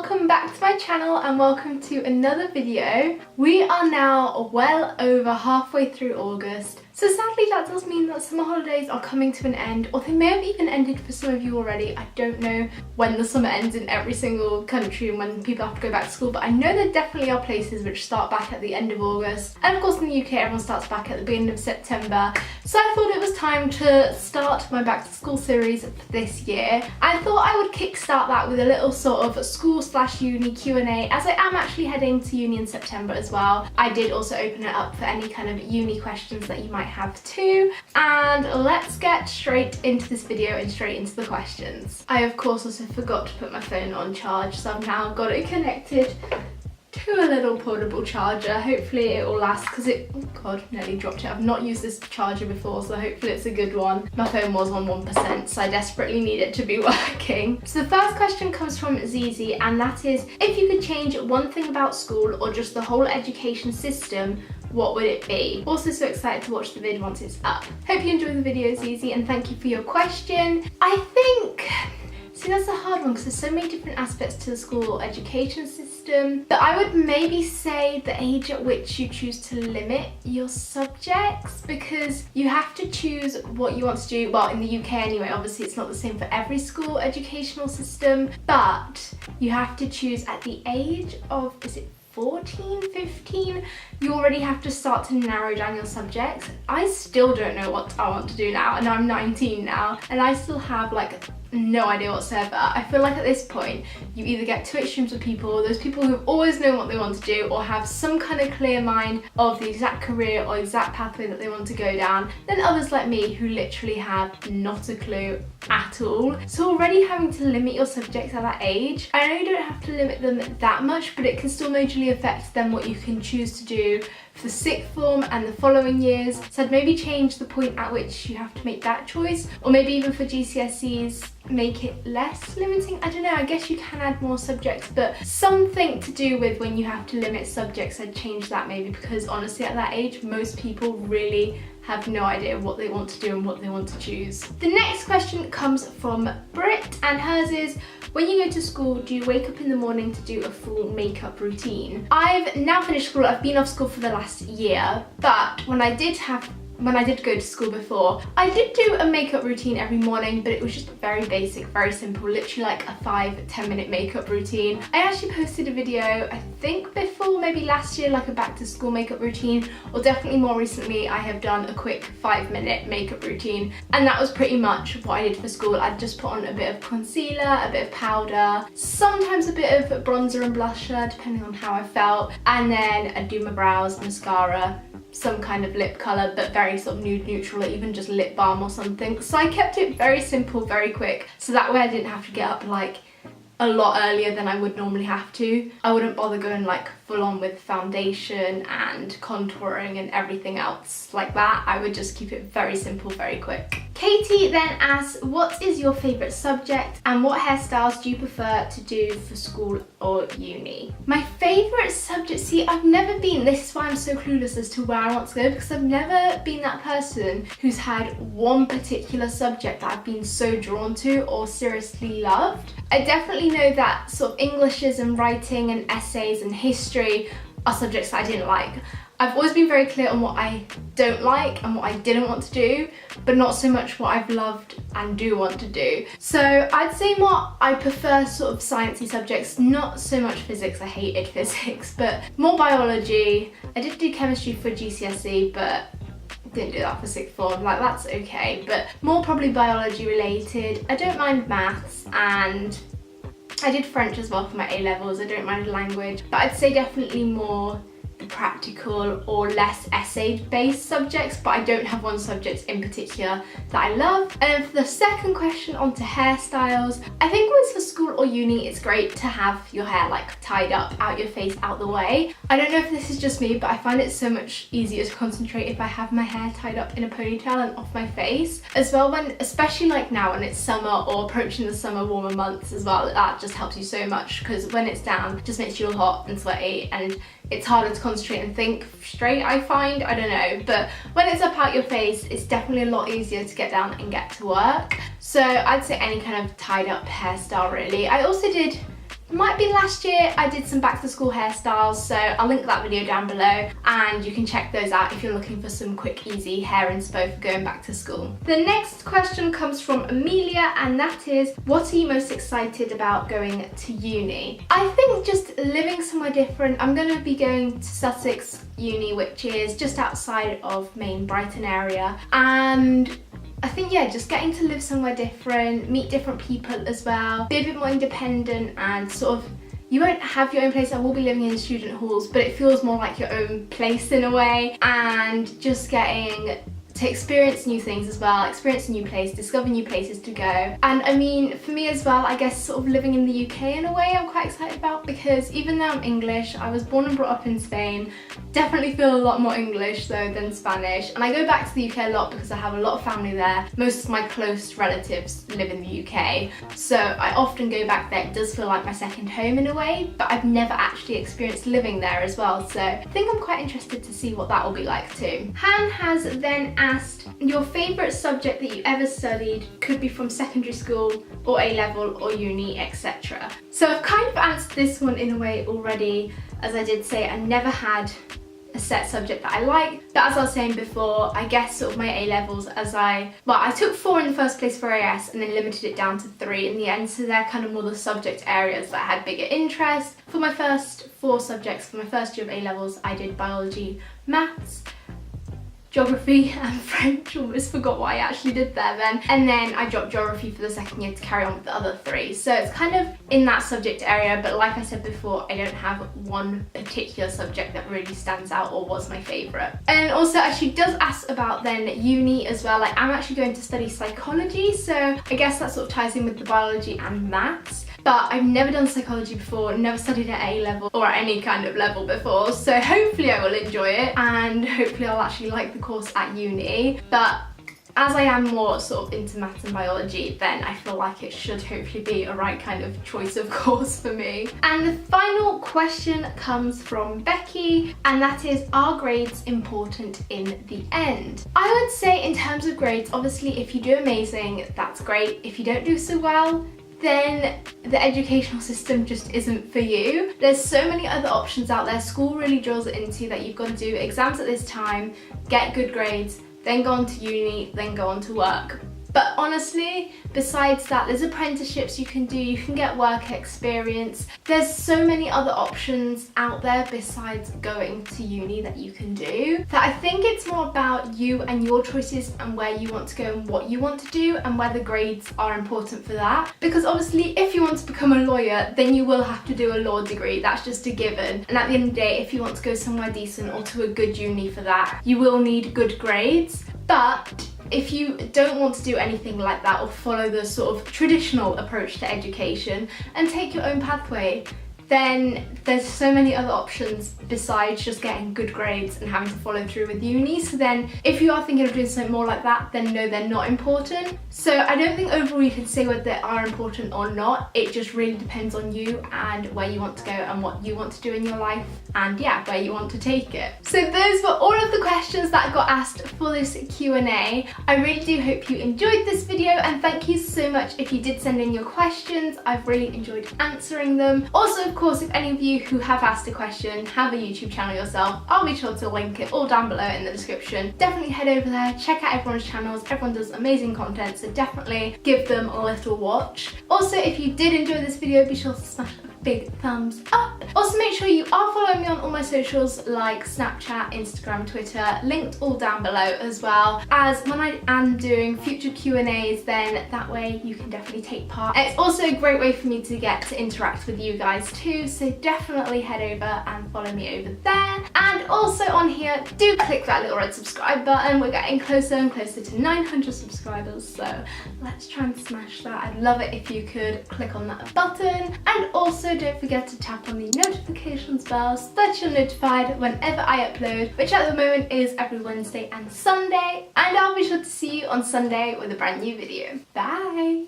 welcome back to my channel and welcome to another video. We are now well over halfway through August. So sadly that does mean that summer holidays are coming to an end, or they may have even ended for some of you already. I don't know when the summer ends in every single country and when people have to go back to school, but I know there definitely are places which start back at the end of August. And of course in the UK everyone starts back at the beginning of September. So I thought it was time to start my back to school series for this year. I thought I would kickstart that with a little sort of school/uni Q&A, as I am actually heading to uni in September as well. I did also open it up for any kind of uni questions that you might have too, and let's get straight into this video and straight into the questions. I of course also forgot to put my phone on charge, so I've now got it connected to a little portable charger. Hopefully it will last, because it, oh god, nearly dropped it. I've not used this charger before, so hopefully it's a good one. My phone was on 1%, so I desperately need it to be working. So the first question comes from Zizi, and that is, if you could change one thing about school or just the whole education system, what would it be? Also so excited to watch the vid once it's up. Hope you enjoy the video, Zizi, and thank you for your question. I think, see, that's a hard one because there's so many different aspects to the school or education system. But I would maybe say the age at which you choose to limit your subjects, because you have to choose what you want to do. Well, in the UK anyway, obviously it's not the same for every school educational system, but you have to choose at the age of, is it 14, 15, you already have to start to narrow down your subjects. I still don't know what I want to do now, and I'm 19 now, and I still have like no idea whatsoever. I feel like at this point you either get two extremes of people: those people who've always known what they want to do or have some kind of clear mind of the exact career or exact pathway that they want to go down, then others like me who literally have not a clue at all. So already having to limit your subjects at that age, I know you don't have to limit them that much, but it can still majorly affect then what you can choose to do for the sixth form and the following years. So I'd maybe change the point at which you have to make that choice, or maybe even for GCSEs make it less limiting. I don't know, I guess you can add more subjects, but something to do with when you have to limit subjects, I'd change that maybe, because honestly at that age most people really have no idea what they want to do and what they want to choose. The next question comes from Britt, and hers is, when you go to school, do you wake up in the morning to do a full makeup routine? I've now finished school. I've been off school for the last year, but when I did go to school before, I did do a makeup routine every morning, but it was just very basic, very simple, literally like a 5-10 minute makeup routine. I actually posted a video, I think before, maybe last year, like a back to school makeup routine, or definitely more recently I have done a quick 5-minute makeup routine, and that was pretty much what I did for school. I'd just put on a bit of concealer, a bit of powder, sometimes a bit of bronzer and blusher depending on how I felt, and then I'd do my brows, mascara, some kind of lip colour, but very sort of nude neutral, or even just lip balm or something. So I kept it very simple, very quick, so that way I didn't have to get up like a lot earlier than I would normally have to. I wouldn't bother going like full on with foundation and contouring and everything else like that. I would just keep it very simple, very quick. Katie then asks, what is your favourite subject and what hairstyles do you prefer to do for school or uni? My favourite subject, see, I've never been, this is why I'm so clueless as to where I want to go, because I've never been that person who's had one particular subject that I've been so drawn to or seriously loved. I definitely know that sort of Englishes and writing and essays and history are subjects that I didn't like. I've always been very clear on what I don't like and what I didn't want to do, but not so much what I've loved and do want to do. So I'd say more, I prefer sort of sciencey subjects, not so much physics, I hated physics, but more biology. I did do chemistry for GCSE, but didn't do that for sixth form, like that's okay, but more probably biology related. I don't mind maths, and I did French as well for my A-levels. I don't mind language, but I'd say definitely more the practical or less essay-based subjects, but I don't have one subject in particular that I love. And for the second question, on to hairstyles, I think whether for school or uni, it's great to have your hair like tied up, out your face, out the way. I don't know if this is just me, but I find it so much easier to concentrate if I have my hair tied up in a ponytail and off my face. As well, when, especially like now when it's summer or approaching the summer warmer months as well, that just helps you so much, because when it's down, it just makes you all hot and sweaty, and it's harder to concentrate and think straight, I find. I don't know, but when it's up out your face, it's definitely a lot easier to get down and get to work. So I'd say any kind of tied up hairstyle really. I also did might be last year, I did some back to school hairstyles, so I'll link that video down below and you can check those out if you're looking for some quick easy hair inspo for going back to school. The next question comes from Amelia, and that is, what are you most excited about going to uni? I think just living somewhere different. I'm going to be going to Sussex Uni, which is just outside of main Brighton area, and I think, yeah, just getting to live somewhere different, meet different people as well, be a bit more independent, and sort of, you won't have your own place. I will be living in student halls, but it feels more like your own place in a way, and just getting to experience new things as well, experience a new place, discover new places to go. And I mean, for me as well, I guess sort of living in the UK in a way I'm quite excited about, because even though I'm English, I was born and brought up in Spain, definitely feel a lot more English though than Spanish. And I go back to the UK a lot because I have a lot of family there. Most of my close relatives live in the UK, so I often go back there. It does feel like my second home in a way, but I've never actually experienced living there as well, so I think I'm quite interested to see what that will be like too. Han has then asked, your favourite subject that you ever studied, could be from secondary school or A-level or uni, etc. So I've kind of answered this one in a way already. As I did say, I never had a set subject that I liked, but as I was saying before, I guess sort of my A-levels, I took 4 in the first place for AS and then limited it down to 3 in the end, so they're kind of more the subject areas that I had bigger interest. For my first 4 subjects, for my first year of A-levels, I did biology, maths, geography and French. Almost forgot what I actually did there then. And then I dropped geography for the second year to carry on with the other 3. So it's kind of in that subject area, but like I said before, I don't have one particular subject that really stands out or was my favourite. And also, she does ask about then uni as well. Like, I'm actually going to study psychology, so I guess that sort of ties in with the biology and maths. But I've never done psychology before, never studied at A-level or at any kind of level before, so hopefully I will enjoy it and hopefully I'll actually like the course at uni. But as I am more sort of into maths and biology, then I feel like it should hopefully be a right kind of choice of course for me. And the final question comes from Becky, and that is, are grades important in the end? I would say in terms of grades, obviously if you do amazing, that's great. If you don't do so well, then the educational system just isn't for you. There's so many other options out there. School really drills it into that you've got to do exams at this time, get good grades, then go on to uni, then go on to work. But honestly, besides that, there's apprenticeships you can do, you can get work experience. There's so many other options out there besides going to uni that you can do, that I think it's more about you and your choices and where you want to go and what you want to do, and whether grades are important for that. Because obviously if you want to become a lawyer, then you will have to do a law degree, that's just a given. And at the end of the day, if you want to go somewhere decent or to a good uni for that, you will need good grades. But if you don't want to do anything like that or follow the sort of traditional approach to education and take your own pathway, then there's so many other options besides just getting good grades and having to follow through with uni. So then if you are thinking of doing something more like that, then no, they're not important. So I don't think overall you can say whether they are important or not. It just really depends on you and where you want to go and what you want to do in your life, and yeah, where you want to take it. So those were all of the questions that got asked for this Q&A. I really do hope you enjoyed this video, and thank you so much if you did send in your questions. I've really enjoyed answering them. Also, of course, if any of you who have asked a question have a YouTube channel yourself, I'll be sure to link it all down below in the description. Definitely head over there, check out everyone's channels. Everyone does amazing content, so definitely give them a little watch. Also, if you did enjoy this video, be sure to smash a big thumbs up. Also, make sure you are following me on all my socials like Snapchat, Instagram, Twitter, linked all down below, as well as when I am doing future Q&As, then that way you can definitely take part. And it's also a great way for me to get to interact with you guys too, so definitely head over and follow me over there. And also on here, do click that little red subscribe button. We're getting closer and closer to 900 subscribers, so let's try and smash that. I'd love it if you could click on that button. And also don't forget to tap on the notifications bell so that you're notified whenever I upload, which at the moment is every Wednesday and Sunday. And I'll be sure to see you on Sunday with a brand new video. Bye!